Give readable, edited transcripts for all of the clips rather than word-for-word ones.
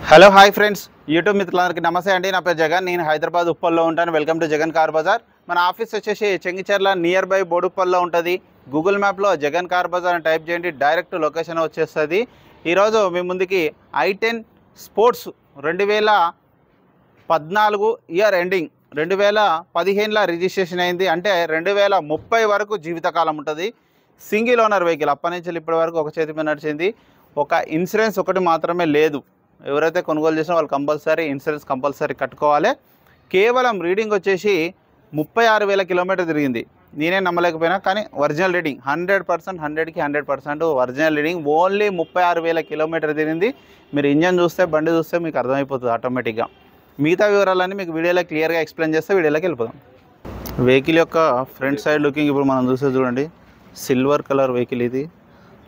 Hello hi friends, YouTube మిత్రులందరికీ నమస్తే అండి. నా పేరు జగన్, నేను హైదరాబాద్ ఉప్పల్లో ఉంటాను. Welcome to Jagan car bazaar. మన ఆఫీస్ వచ్చేసి చెంగిచెర్ల నియర్ బై బోడుప్పల్లో ఉంటుంది. గూగుల్ మ్యాప్లో జగన్ కార్ బజార్ అని టైప్ చేయండి, డైరెక్ట్ లొకేషన్ వచ్చేస్తుంది. ఈరోజు మీ ముందుకి i10 స్పోర్ట్స్ 2014 ఇయర్ ఎండింగ్ 2015లో రిజిస్ట్రేషన్ అయింది. అంటే 2030 వరకు జీవితకాలం ఉంటుంది. సింగిల్ ఓనర్ వెహికల్, అప్పటి నుంచి ఇప్పటి వరకు ఒక చేతి మీద నడిచింది. ఒక ఇన్సూరెన్స్ ఒకటి మాత్రమే లేదు. ఎవరైతే కొనుగోలు చేసినా వాళ్ళు కంపల్సరీ ఇన్సూరెన్స్ కంపల్సరీ కట్టుకోవాలి. కేవలం రీడింగ్ వచ్చేసి 36,000 కిలోమీటర్ తిరిగింది. నేనే నమ్మలేకపోయినా, కానీ ఒరిజినల్ రీడింగ్ 100%, 100కి 100% ఒరిజినల్ రీడింగ్. ఓన్లీ 36,000 కిలోమీటర్ తిరిగింది. మీరు ఇంజన్ చూస్తే, బండి చూస్తే మీకు అర్థమైపోతుంది ఆటోమేటిక్గా. మిగతా వివరాలన్నీ మీకు వీడియోలో క్లియర్గా ఎక్స్ప్లెయిన్ చేస్తే వీడియోలోకి వెళ్ళిపోదాం. వెహికల్ యొక్క ఫ్రంట్ సైడ్ లుకింగ్ ఇప్పుడు మనం చూస్తే చూడండి. సిల్వర్ కలర్ వెహికల్ ఇది.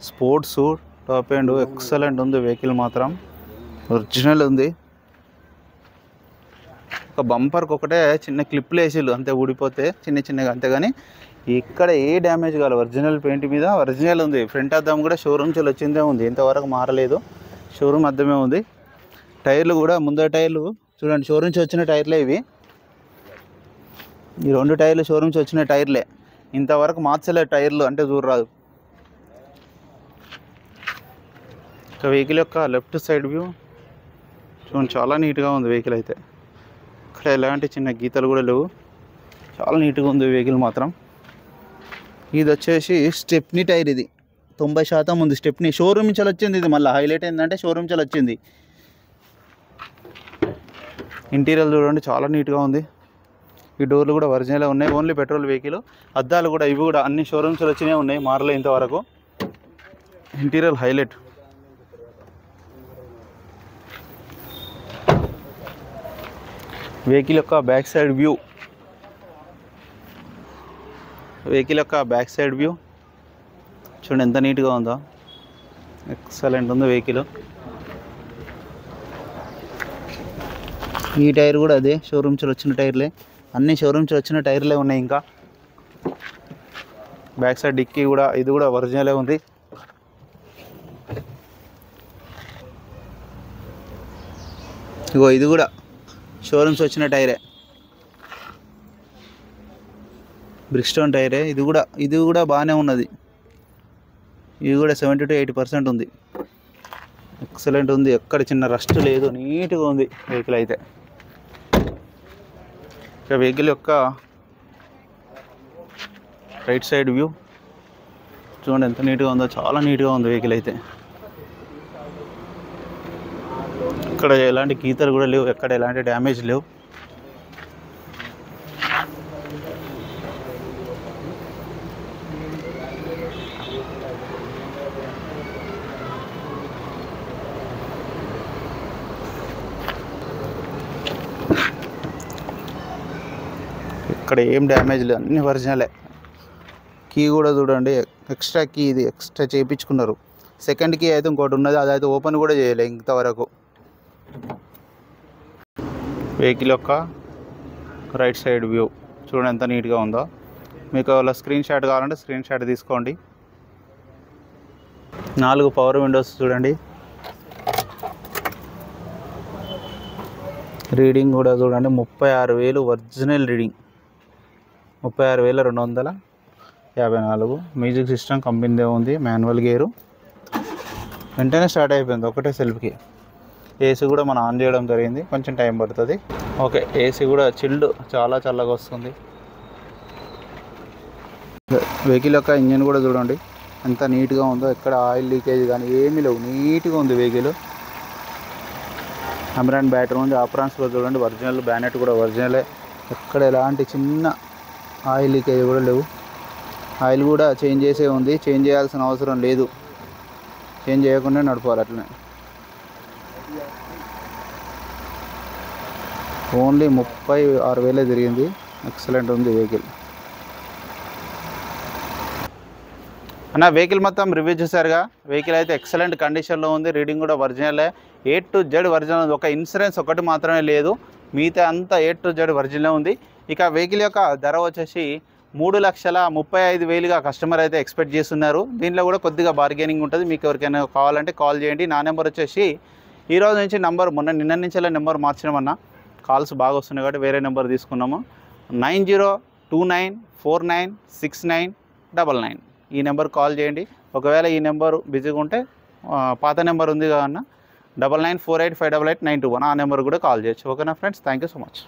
స్పోర్ట్స్ టాప్ ఎండ్ ఎక్సలెంట్ ఉంది. వెహికల్ మాత్రం ఒరిజినల్ ఉంది. ఒక బంపర్కి ఒకటే చిన్న క్లిప్లు వేసిళ్ళు, అంతే ఊడిపోతే చిన్నగా, అంతేగాని ఇక్కడ ఏ డ్యామేజ్ కాదు. ఒరిజినల్ పెయింట్ మీద ఒరిజినల్ ఉంది. ఫ్రంట్ అద్దం కూడా షోరూమ్ నుంచి వచ్చిందే ఉంది, ఇంతవరకు మారలేదు. షోరూమ్ అద్దమే ఉంది. టైర్లు కూడా ముందర టైర్లు చూడండి, షోరూమ్ నుంచి వచ్చిన టైర్లే ఇవి. ఈ రెండు టైర్లు షోరూమ్ నుంచి వచ్చిన టైర్లే, ఇంతవరకు మార్చలేదు టైర్లు, అంటే చూడరాదు. ఇక వెహికల్ యొక్క లెఫ్ట్ సైడ్ వ్యూ చూడండి, చాలా నీట్గా ఉంది వెహికల్ అయితే. ఇక్కడ ఎలాంటి చిన్న గీతలు కూడా లేవు, చాలా నీట్గా ఉంది వెహికల్ మాత్రం. ఇది వచ్చేసి స్టెప్నీ టైర్, ఇది 90% ఉంది స్టెప్నీ. షోరూమ్ నుంచి వచ్చింది ఇది. మళ్ళీ హైలైట్ ఏంటంటే షోరూమ్ నుంచి వచ్చింది. ఇంటీరియర్ చూడండి, చాలా నీట్గా ఉంది. ఈ డోర్లు కూడా ఒరిజినల్ ఉన్నాయి. Only petrol vehicle. అద్దాలు కూడా ఇవి కూడా అన్ని షోరూమ్స్ వచ్చినాయి ఉన్నాయి, మారలే ఇంతవరకు. Interior highlight. వెహికల్ యొక్క బ్యాక్ సైడ్ వ్యూ, చూడండి ఎంత నీట్గా ఉందో. ఎక్సలెంట్ ఉంది వెహికల్. ఈ టైర్ కూడా అదే షోరూమ్ నుంచి వచ్చిన టైర్లే, అన్ని షోరూమ్ నుంచి వచ్చిన టైర్లే ఉన్నాయి. ఇంకా బ్యాక్ సైడ్ డిక్కీ కూడా, ఇది కూడా ఒరిజినలే ఉంది. ఇగో ఇది కూడా షోరూమ్స్ వచ్చిన టైరే, బ్రిక్స్టోన్ టైరే. ఇది కూడా బాగానే ఉన్నది. ఇది కూడా 70 to 80% ఉంది. ఎక్సలెంట్ ఉంది, ఎక్కడ చిన్న రస్ట్ లేదు, నీట్గా ఉంది వెహికల్ అయితే. ఇక వెహికల్ యొక్క రైట్ సైడ్ వ్యూ చూడండి ఎంత నీట్గా ఉందో, చాలా నీట్గా ఉంది వెహికల్ అయితే. ఇక్కడ ఎలాంటి గీతలు కూడా లేవు, ఎక్కడ ఎలాంటి డ్యామేజ్ లేవు. ఇక్కడ ఏం డ్యామేజ్ లేదు, అన్ని ఒరిజినలే. కీ కూడా చూడండి, ఎక్స్ట్రా కీ, ఇది ఎక్స్ట్రా చేయించుకున్నారు. సెకండ్ కీ అయితే ఇంకోటి ఉన్నది, అదైతే ఓపెన్ కూడా చేయలే ఇంతవరకు. వెహికల్ యొక్క రైట్ సైడ్ వ్యూ చూడండి ఎంత నీట్గా ఉందో. మీకు అలా స్క్రీన్ షాట్ కావాలంటే స్క్రీన్ షాట్ తీసుకోండి. 4 పవర్ విండోస్ చూడండి. రీడింగ్ కూడా చూడండి, 36,000 ఒరిజినల్ రీడింగ్, 36,254. మ్యూజిక్ సిస్టమ్ కంపెనీదే ఉంది. మాన్యువల్ గేరు, వెంటనే స్టార్ట్ అయిపోయింది ఒకటే సెల్ఫ్కి. ఏసీ కూడా మనం ఆన్ చేయడం జరిగింది, కొంచెం టైం పడుతుంది. ఓకే, ఏసీ కూడా చిల్డ్, చాలా చల్లగా వస్తుంది. వెహికల్ యొక్క ఇంజన్ కూడా చూడండి ఎంత నీట్గా ఉందో, ఎక్కడ ఆయిల్ లీకేజ్ కానీ ఏమీ లేవు, నీట్గా ఉంది వెహికల్. అమరాన్ బ్యాటరీ ఉంది. ఆప్రాన్స్ కూడా చూడండి ఒరిజినల్, బ్యానెట్ కూడా ఒరిజినలే, ఎక్కడ ఎలాంటి చిన్న ఆయిల్ లీకేజ్ కూడా లేవు. ఆయిల్ కూడా చేంజ్ చేసే ఉంది, చేంజ్ చేయాల్సిన అవసరం లేదు, చేంజ్ చేయకుండా నడపాలి అట్లనే. ఓన్లీ 36,000 తిరిగింది. ఎక్సలెంట్ ఉంది వెహికల్. అన్న వెహికల్ మొత్తం రివ్యూ చూసారుగా. వెహికల్ అయితే ఎక్సలెంట్ కండిషన్లో ఉంది. రీడింగ్ కూడా ఒరిజినలే, A to Z ఒరిజినల్. ఒక ఇన్సూరెన్స్ ఒకటి మాత్రమే లేదు, మిగతా అంతా A to Z ఒరిజినల్ ఉంది. ఇక వెహికల్ యొక్క ధర వచ్చేసి 3,35,000గా కస్టమర్ అయితే ఎక్స్పెక్ట్ చేస్తున్నారు. దీంట్లో కూడా కొద్దిగా బార్గెనింగ్ ఉంటుంది. మీకు ఎవరికైనా కావాలంటే కాల్ చేయండి. నా నెంబర్ వచ్చేసి ఈ రోజు నుంచి నంబర్ నిన్న నుంచి నెంబర్ మార్చినామన్నా, కాల్స్ బాగా వస్తున్నాయి కాబట్టి వేరే నెంబర్ తీసుకున్నాము. 9029496999 ఈ నెంబర్ కాల్ చేయండి. ఒకవేళ ఈ నెంబర్ బిజీగా ఉంటే పాత నెంబర్ ఉంది కదన్నా 9948588921 ఆ నెంబర్ కూడా కాల్ చేయొచ్చు. ఓకేనా friends, thank you so much.